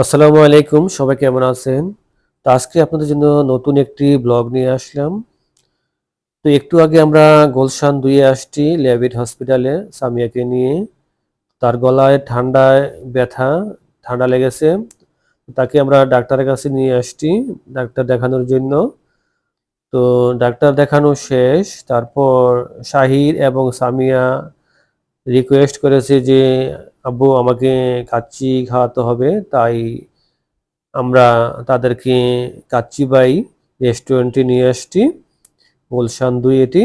আসসালামু আলাইকুম, সবাই কেমন আছেন? তো আজকে আপনাদের জন্য নতুন একটি ব্লগ নিয়ে আসলাম। তো একটু আগে আমরা গুলশান ২ এ আসছি ল্যাবিড হসপিটালে সামিয়াকে নিয়ে। তার গলায় ব্যথা, ঠান্ডা লেগেছে। তাকে আমরা ডাক্তারের কাছে নিয়ে আসছি ডাক্তার দেখানোর জন্য। তো ডাক্তার দেখানো শেষ। তারপর শাহির এবং সামিয়া রিকোয়েস্ট করেছে যে, "আব্বু আমাকে কাচ্চি খাওয়াতে হবে।" তাই আমরা তাদেরকে কাচ্চিবাই রেস্টুরেন্টে নিয়ে আসছি, গুলশান ২ এটি।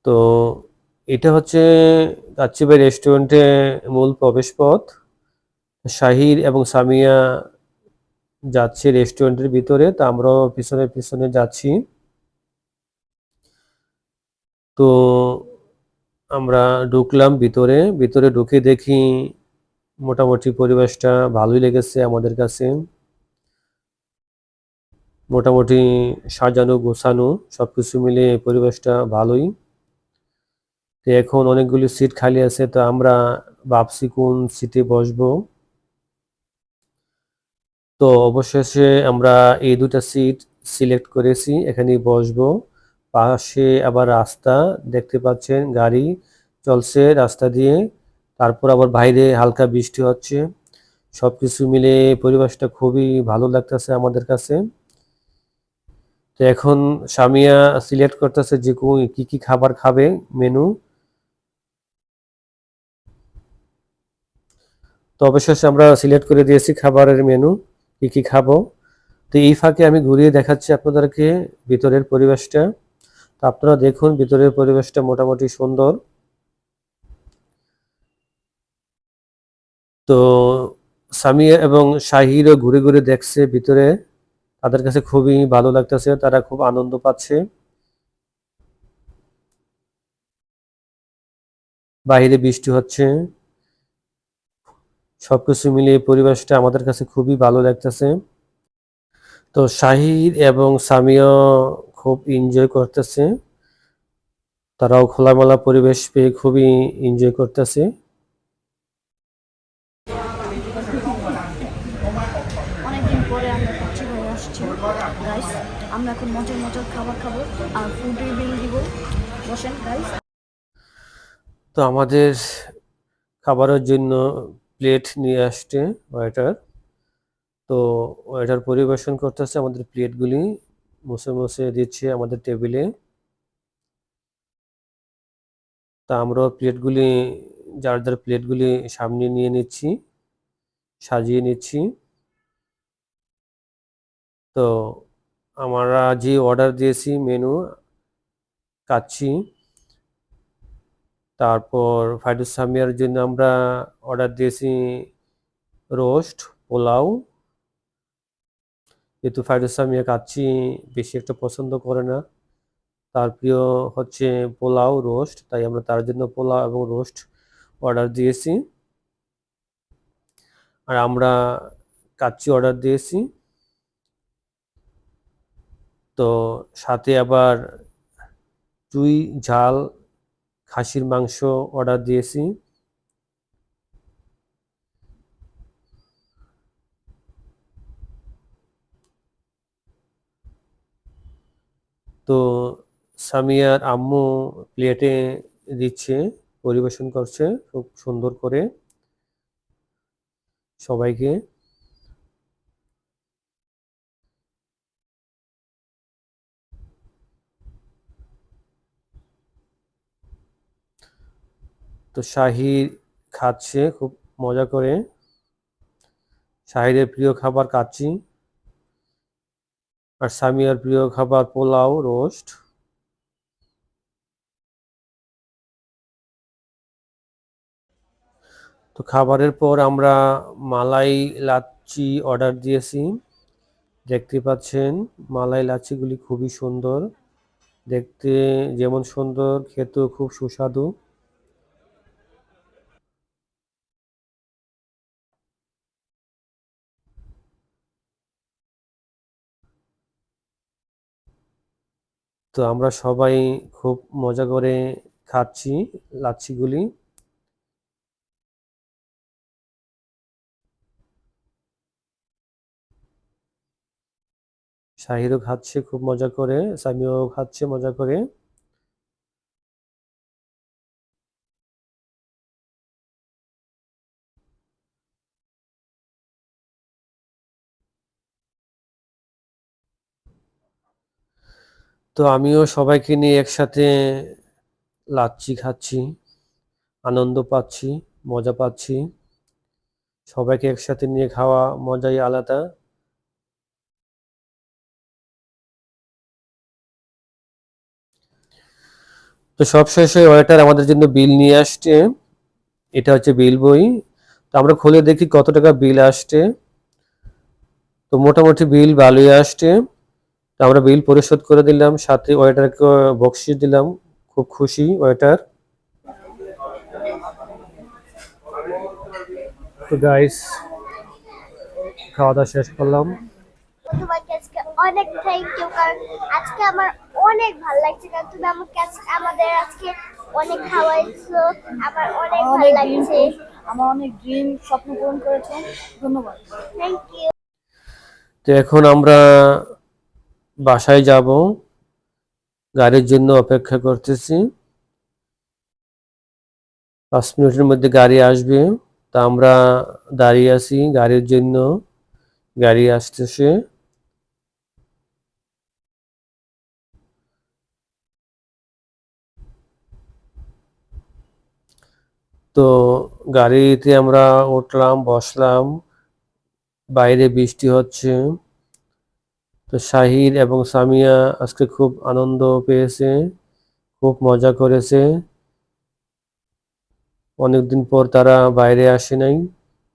তো এটা হচ্ছে কাচ্চিবাই রেস্টুরেন্টের মূল প্রবেশপথ। শাহির এবং সামিয়া যাচ্ছে রেস্টুরেন্টের ভিতরে, তো আমরাও পিছনে পিছনে যাচ্ছি। তো আমরা ঢুকলাম ভিতরে। ভিতরে ঢুকে দেখি মোটামুটি পরিবেশটা ভালোই লেগেছে আমাদের কাছে। মোটামুটি সাজানো গোছানো সবকিছু মিলিয়ে পরিবেশটা ভালোই। তো এখন অনেকগুলি সিট খালি আছে, তো আমরা ভাবছি কোন সিটে বসবো। তো অবশেষে আমরা এই ২ টা সিট সিলেক্ট করেছি, এখানেই বসবো। পাশে আবার রাস্তা দেখতে পাচ্ছেন, গাড়ি চলছে রাস্তা দিয়ে। তারপর আবার বাইরে হালকা বৃষ্টি হচ্ছে। সবকিছু মিলে পরিবেশটা খুবই ভালো লাগতেছে আমাদের কাছে। তো এখন সামিয়া সিলেক্ট করতেছে যে কি কি খাবার খাবে, মেনু। তো অবশেষে আমরা সিলেক্ট করে দিয়েছি খাবারের মেনু, কি কি খাবো। তো এই ফাঁকে আমি ঘুরিয়ে দেখাচ্ছি আপনাদেরকে ভিতরের পরিবেশটা। তো আপনারা দেখুন ভিতরের পরিবেশটা মোটামুটি সুন্দর। তো সামিয়া এবং শাহিরও ঘুরে ঘুরে দেখছে ভিতরে, তাদের কাছে খুবই ভালো লাগতেছে, তারা খুব আনন্দ পাচ্ছে। বাইরে বৃষ্টি হচ্ছে, সবকিছু মিলিয়ে পরিবেশটা আমাদের কাছে খুবই ভালো লাগতেছে। তো শাহির এবং সামিয়া খুব এনজয় করতেছে, তারাও খোলামেলা পরিবেশ পেয়ে খুবই এনজয় করতেছে। অনেকদিন পরে আমরা কক্সবাজারে আসছি গাইস। আমরা এখন মজার মজার খাবার খাবো আর ফুড রিভিউ দিব। বসেন গাইস। তো আমাদের খাবারের জন্য প্লেট নিয়ে আসছে ওয়েটার। তো ওয়েটার পরিবেশন করতেছে, আমাদের প্লেটগুলি মুছে মুছে দিচ্ছে আমাদের টেবিলে। তা আমরাও প্লেটগুলি, যার যার প্লেটগুলি সামনে নিয়ে নিচ্ছি, সাজিয়ে নিচ্ছি। তো আমরা যে অর্ডার দিয়েছি মেনু, কাচ্চি, তারপর ফাইডুস সামিয়ার জন্য আমরা অর্ডার দিয়েছি রোস্ট, পোলাও। যেহেতু ফাইডুস সামিয়া কাচ্চি বেশি একটা পছন্দ করে না, তার প্রিয় হচ্ছে পোলাও, রোস্ট, তাই আমরা তার জন্য পোলাও এবং রোস্ট অর্ডার দিয়েছি। আর আমরা কাচ্চি অর্ডার দিয়েছি। তো সাথে আবার চুই ঝাল খাসির মাংস অর্ডার দিয়েছি। তো সামিয়ার আম্মু প্লেটে দিচ্ছে, পরিবেশন করছে খুব সুন্দর করে সবাইকে। তো শাহির খাচ্ছে খুব মজা করে। শাহিরের প্রিয় খাবার কাচ্চি, আর সামিয়ার প্রিয় খাবার পোলাও, রোস্ট। তো খাবারের পর আমরা মালাই লাচ্ছি অর্ডার দিয়েছি। দেখতে পাচ্ছেন মালাই লাচ্ছিগুলি খুবই সুন্দর, দেখতে যেমন সুন্দর খেতেও খুব সুস্বাদু। তো আমরা সবাই খুব মজা করে খাচ্ছি লাচ্ছিগুলি। শাহিরও খাচ্ছে খুব মজা করে, সামিয়াও খাচ্ছে মজা করে। তো আমিও সবাইকে নিয়ে একসাথে লাচ্ছি খাচ্ছি, আনন্দ পাচ্ছি, মজা পাচ্ছি। সবাইকে একসাথে নিয়ে খাওয়া মজাই আলাদা। তো সব শেষে ওয়েটার আমাদের জন্য বিল নিয়ে আসছে। এটা হচ্ছে বিল বই। তো আমরা খুলে দেখি কত টাকা বিল আসছে। তো মোটামুটি বিল ভালোই আসছে। তো আমরা বিল পরিশোধ করে দিলাম, সাথে ওয়েটারকে বকশিশ দিলাম। খুব খুশি ওয়েটার। তো গাইস, খাওয়া দাওয়া শেষ করলাম। তোমাকে আজকে অনেক থ্যাংক ইউ, কারণ আজকে আমার অনেক ভালো লাগছে, কারণ তুমি আমাকে আমাদের আজকে অনেক খাওয়াইছো, আমার অনেক ভালো লাগছে। আমার অনেক ড্রিম স্বপ্ন পূরণ করেছো, ধন্যবাদ। Thank you. তো এখন আমরা বাসায় যাব, গাড়ির জন্য অপেক্ষা করতেছি। 5 মিনিটের মধ্যে গাড়ি আসবে। তা আমরা দাঁড়িয়ে আছি গাড়ির জন্য, গাড়ি আসতেছে। তো গাড়িতে আমরা উঠলাম, বসলাম। বাইরে বৃষ্টি হচ্ছে। তো শাহির এবং সামিয়া আজকে খুব আনন্দ পেয়েছে, খুব মজা করেছে। অনেকদিন পর তারা বাইরে আসে নাই,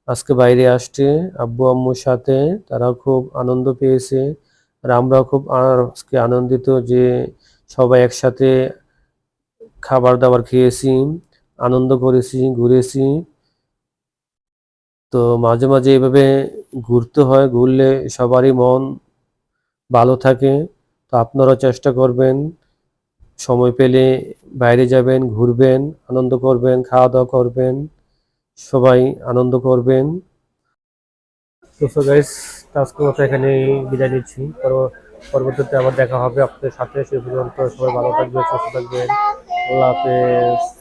আজকে বাইরে আসছে আব্বু আম্মুর সাথে। তারা খুব আনন্দ পেয়েছে, আর আমরাও খুব আজকে আনন্দিত যে সবাই একসাথে খাবার দাবার খেয়েছি, আনন্দ করেছি, ঘুরেছি। তো মাঝে মাঝে এভাবে ঘুরতে হয়, ঘুরলে সবারই মন ভালো থাকে। তো আপনারাও চেষ্টা করবেন, সময় পেলে বাইরে যাবেন, ঘুরবেন, আনন্দ করবেন, খাওয়া দাওয়া করবেন, সবাই আনন্দ করবেন। তো সো গাইস, আজকের মতো এখানে বিদায় নিচ্ছি। পরবর্তীতে আবার দেখা হবে আপনাদের সাথে। সে পর্যন্ত সবাই ভালো থাকবেন, সুস্থ থাকবেন। আল্লাহ হাফেজ।